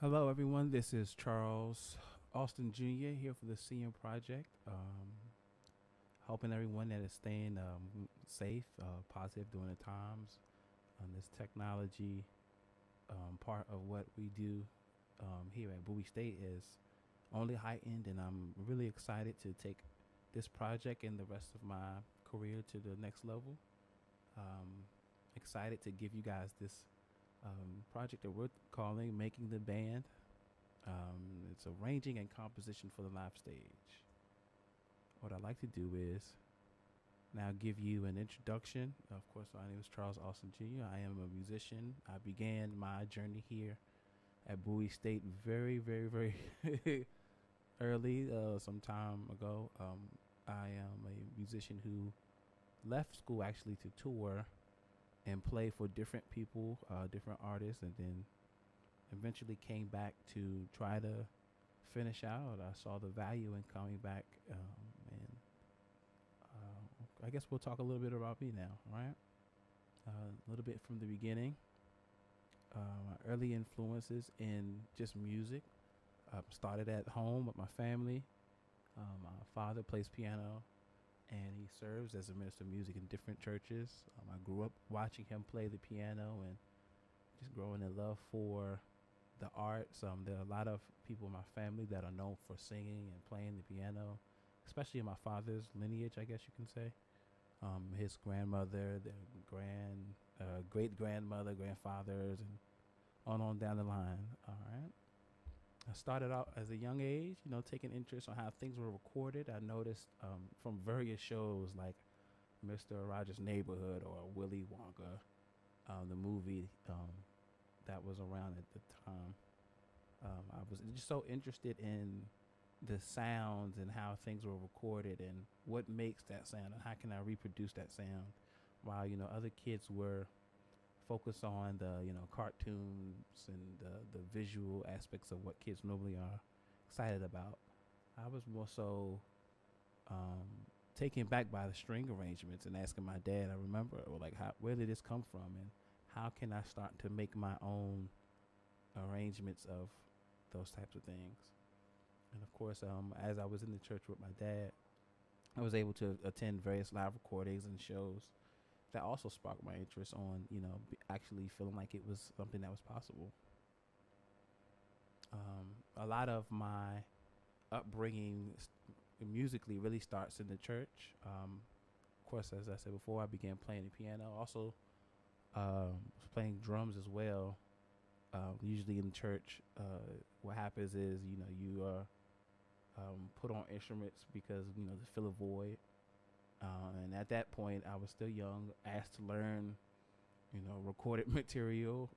Hello, everyone. This is Charles Austin Jr. here for the CM Project, helping everyone that is staying safe, positive during the times. This technology part of what we do here at Bowie State is only heightened, and I'm really excited to take this project and the rest of my career to the next level. Um, Excited to give you guys this project that we're calling Making the Band. It's arranging and composition for the live stage. What I'd like to do is now give you an introduction. Of course, my name is Charles Austin Jr. I am a musician. I began my journey here at Bowie State very early, some time ago. I am a musician who left school actually to tour and play for different people, different artists, and then eventually came back to try to finish out. I saw the value in coming back, and I guess we'll talk a little bit about me now, right? A little bit from the beginning. My early influences in just music started at home with my family. My father plays piano, and he serves as a minister of music in different churches. I grew up watching him play the piano and just growing in love for the arts. There are a lot of people in my family that are known for singing and playing the piano, especially in my father's lineage, I guess you can say. His grandmother, the great grandmother, grandfathers, and on down the line. All right. I started out as a young age, taking interest on how things were recorded. I noticed from various shows like Mr. Rogers' Neighborhood or Willy Wonka, the movie that was around at the time. I was just so interested in the sounds and how things were recorded and what makes that sound and how can I reproduce that sound, while other kids were focused on the cartoons and the visual aspects of what kids normally are excited about. I was more so um, taken back by the string arrangements and asking my dad. I remember, like, where did this come from, and how can I start to make my own arrangements of those types of things. And of course, as I was in the church with my dad, I was able to attend various live recordings and shows that also sparked my interest on, actually feeling like it was something that was possible. A lot of my upbringing musically really starts in the church. Of course, as I said before, I began playing the piano. Also, playing drums as well. Usually in church, what happens is you are put on instruments because to fill a void. And at that point, I was still young, asked to learn, recorded material,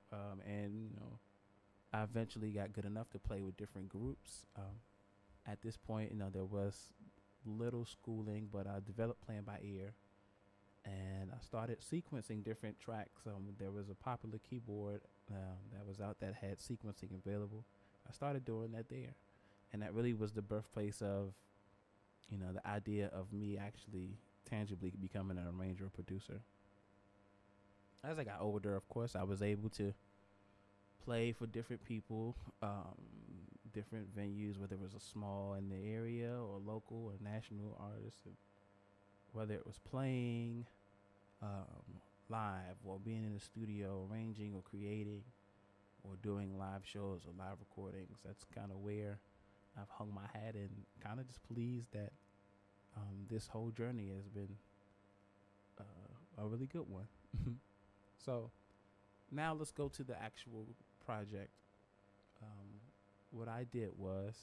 and I eventually got good enough to play with different groups. At this point, there was little schooling, but I developed playing by ear, and I started sequencing different tracks. There was a popular keyboard that was out that had sequencing available. I started doing that there, and that really was the birthplace of the idea of me actually tangibly becoming an arranger or producer. As I got older, of course, I was able to play for different people, different venues, whether it was a small in the area or local or national artist, whether it was playing live or being in the studio, arranging or creating or doing live shows or live recordings. That's kind of where I've hung my hat and kind of just pleased that this whole journey has been a really good one. So now let's go to the actual project. What I did was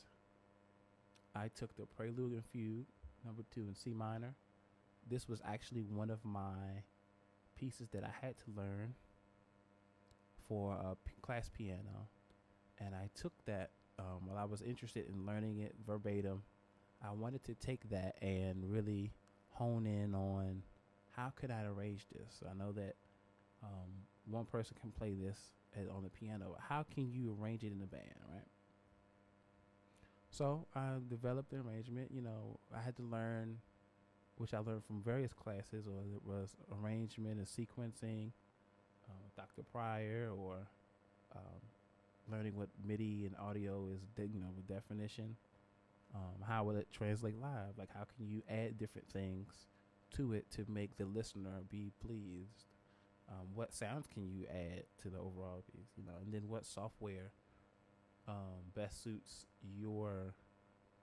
I took the Prelude and Fugue number 2 in C minor. This was actually one of my pieces that I had to learn for class piano, and I took that while I was interested in learning it verbatim. I wanted to take that and really hone in on how could I arrange this. I know that one person can play this on the piano. How can you arrange it in a band, right? So I developed an arrangement. I had to learn, which I learned from various classes, or it was arrangement and sequencing, Dr. Pryor or learning what MIDI and audio is, the definition. How will it translate live? Like, how can you add different things to it to make the listener be pleased? What sounds can you add to the overall piece? And then what software best suits your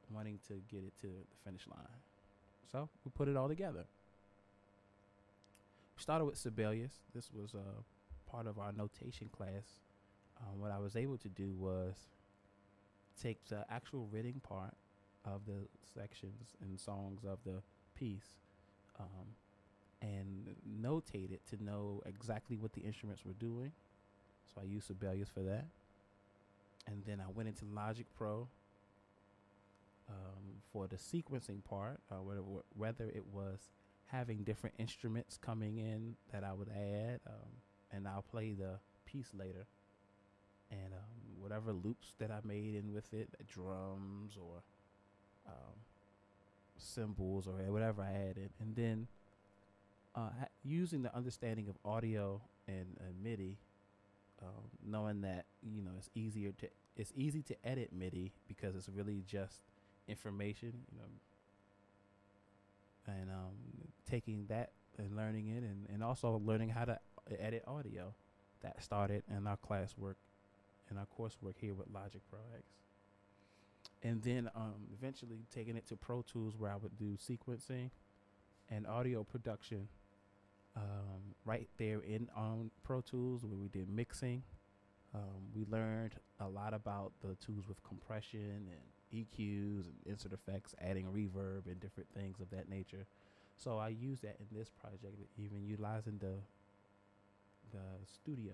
wanting to get it to the finish line. So we put it all together. We started with Sibelius. This was part of our notation class. What I was able to do was take the actual written part of the sections and songs of the piece and notate it to know exactly what the instruments were doing. So I used Sibelius for that. And then I went into Logic Pro for the sequencing part, whether it was having different instruments coming in that I would add, and I'll play the piece later. And whatever loops that I made in with it, drums or cymbals or whatever I added. And then using the understanding of audio and MIDI, knowing that it's easy to edit MIDI because it's really just information, and taking that and learning it, and also learning how to edit audio. That started in our classwork, in our coursework here with Logic Pro X, and then eventually taking it to Pro Tools, where I would do sequencing and audio production. Right there in Pro Tools, where we did mixing. We learned a lot about the tools with compression and EQs and insert effects, adding reverb and different things of that nature. So I use that in this project, even utilizing the studio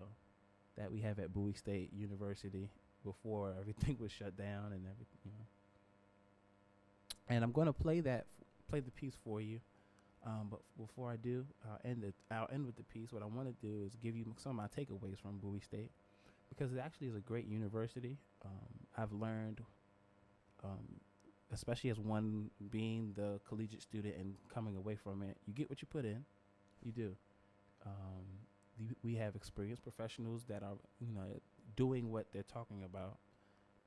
that we have at Bowie State University before everything was shut down and everything. And I'm going to play the piece for you. But before I do, I'll end with the piece. What I want to do is give you some of my takeaways from Bowie State, because it actually is a great university. I've learned, especially as one being the collegiate student and coming away from it, you get what you put in. You do. We have experienced professionals that are, doing what they're talking about,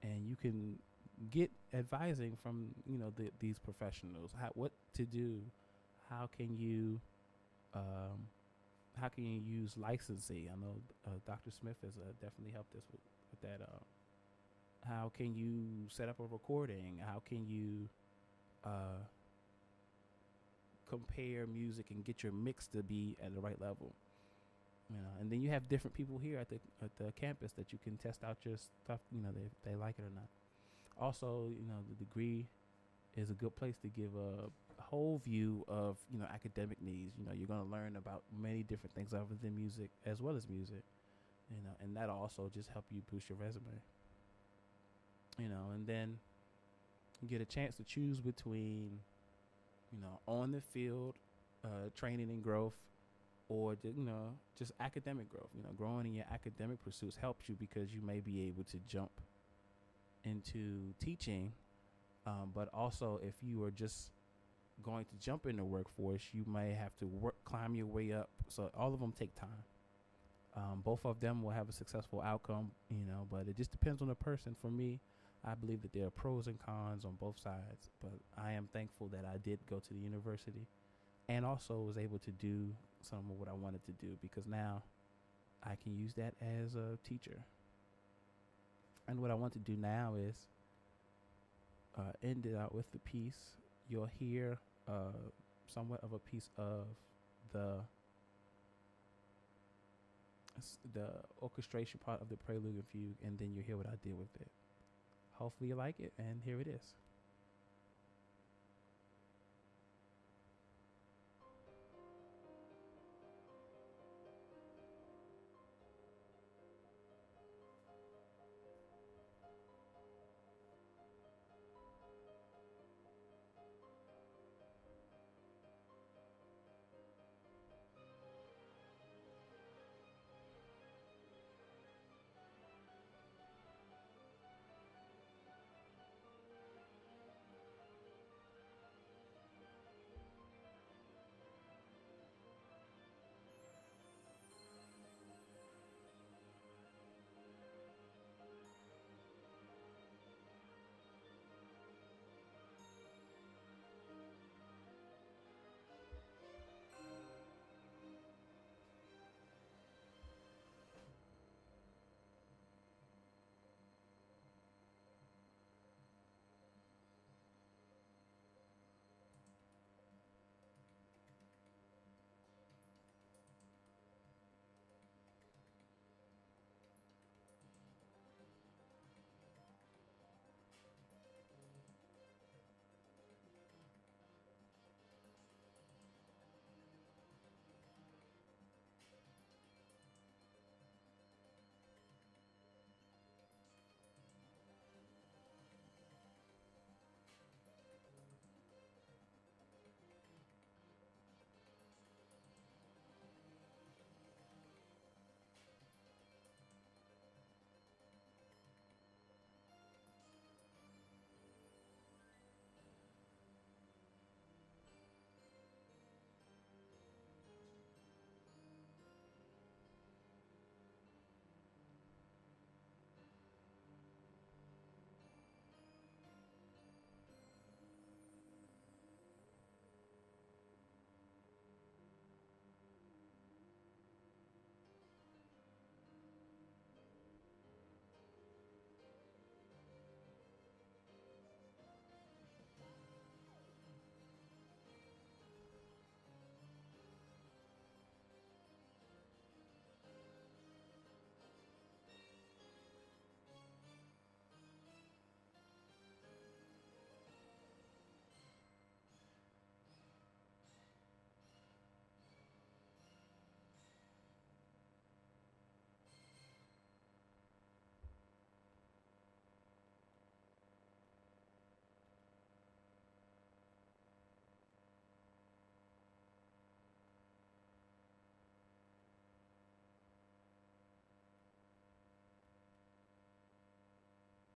and you can get advising from, these professionals, what to do. How can you use licensing? I know Dr. Smith has definitely helped us with that. How can you set up a recording? How can you compare music and get your mix to be at the right level? And then you have different people here at the campus that you can test out your stuff. If they like it or not. Also, the degree is a good place to give a whole view of academic needs. You're going to learn about many different things other than music, as well as music, and that'll also just help you boost your resume. And then you get a chance to choose between on the field training and growth, or just academic growth. Growing in your academic pursuits helps you, because you may be able to jump into teaching. But also, if you are just going to jump in the workforce, you may have to climb your way up. So all of them take time. Both of them will have a successful outcome, but it just depends on the person. For me, I believe that there are pros and cons on both sides, but I am thankful that I did go to the university and also was able to do some of what I wanted to do, because now I can use that as a teacher. And what I want to do now is end it out with the piece. You'll hear somewhat of a piece of the orchestration part of the prelude and fugue, and then you'll hear what I did with it. Hopefully you like it, and here it is.